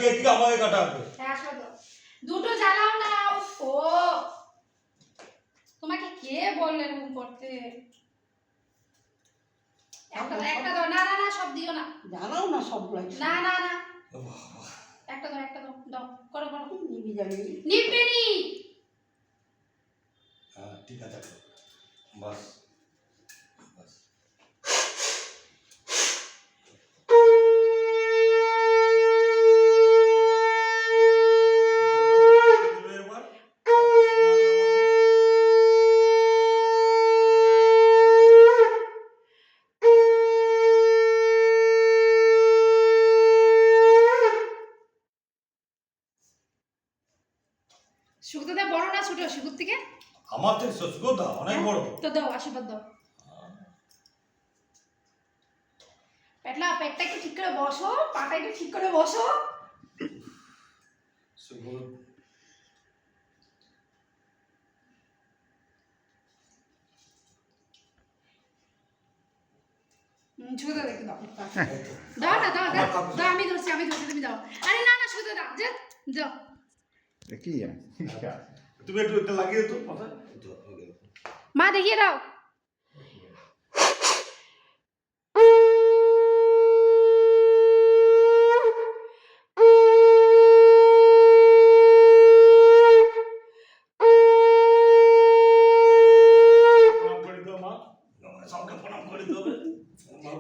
Cake কি আমাকে কাটাবে? হ্যাঁ আসো তো। দুটো জ্বালাও না। ও তোমাকে কে বললে এরকম করতে? একটা দাও। না না না সব দিও না। জানাও না সবগুলো। না না না একটা দাও দাও করো করো। নিবি যাবে নিবে নি। হ্যাঁ ঠিক আছে বাস বাস। সুগতদা বড় না ছোট সুগত থেকে? আমার থেকে সুগতদা অনেক বড়। তো দাও আশীর্বাদ দাও। পেটটা একটু ঠিক করে বসো, পাটা একটু ঠিক করে বসো। সুগত সুগতদা দেখে দাও। দাও না দাও দাও আমি ধরছি তুমি দাও। আরে না না সুগতদা দাও যাও। কি তুমি একটু এটা লাগিয়ে তো মাথায়। মা দেখিয়ে দাও।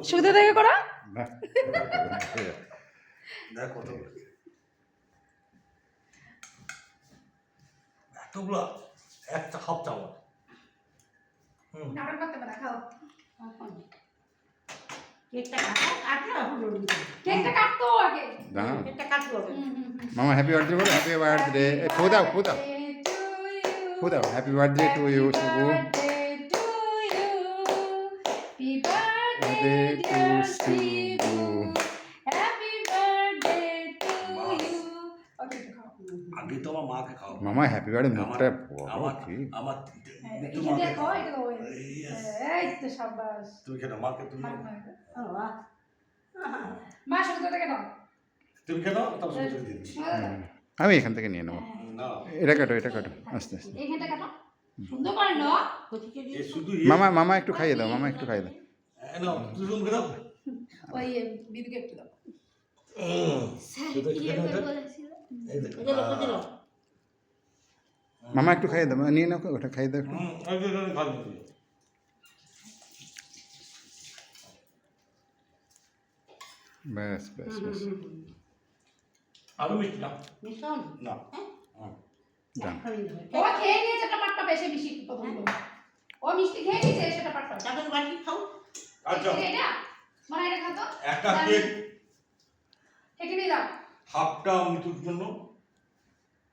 সুগতদা দেখে করো। দেখো তো এতগুলা একটা হাফ চামচ। নাটক করতে পারা খাও। কেকটা কাটলো হলো কেকটা কাটতো আগে। দাও কেকটা কাটলো মামা হ্যাপি বার্থডে বলো হ্যাপি বার্থডে ফু দাও happy birthday to you Shubhu Happy birthday to dear Shivu. Shivu. Happy birthday to you. Okay, খাও। আগে তো আমার মাকে খাও। মামা হ্যাপি বার্থডে মুখটা বড় আমার কি আমার এটা দেখো এটা দাও। এই তো শাবাশ। তুমি কেন মাকে তুমি মা সুগত থেকে দাও। তুমি কেন তারপর সুগত দিয়ে দিচ্ছি। আমি এখান থেকে নিয়ে নেবো না এটা কাটো আস্তে আস্তে এইখানটা কাটো। সুন্দর করে নাও। এই শুধু মামা একটু খাইয়ে দাও না তুমি তুমি দাও। ওই বিদুকে একটু দাও। শুধু একটু কেন এটা? এই দেখো। মামা একটু খাইয়ে দাও নিয়ে নাও ওটা খাইয়ে দাও একটু। এই যে খাও তুমি। ব্যাস আরো মিষ্টি না মিশন না দাও ও খেয়ে নিয়েছে একটা পাট্টা বেশি মিষ্টি প্রথম করে। ও মিষ্টি খেয়ে নিয়েছে সেটা পাট্টা। তারপর বাকি খাও আচ্ছা এটা মানে এটা খাও তো। একটা কেক কেটে নিয়ে দাও। হাফটা মিতুর জন্য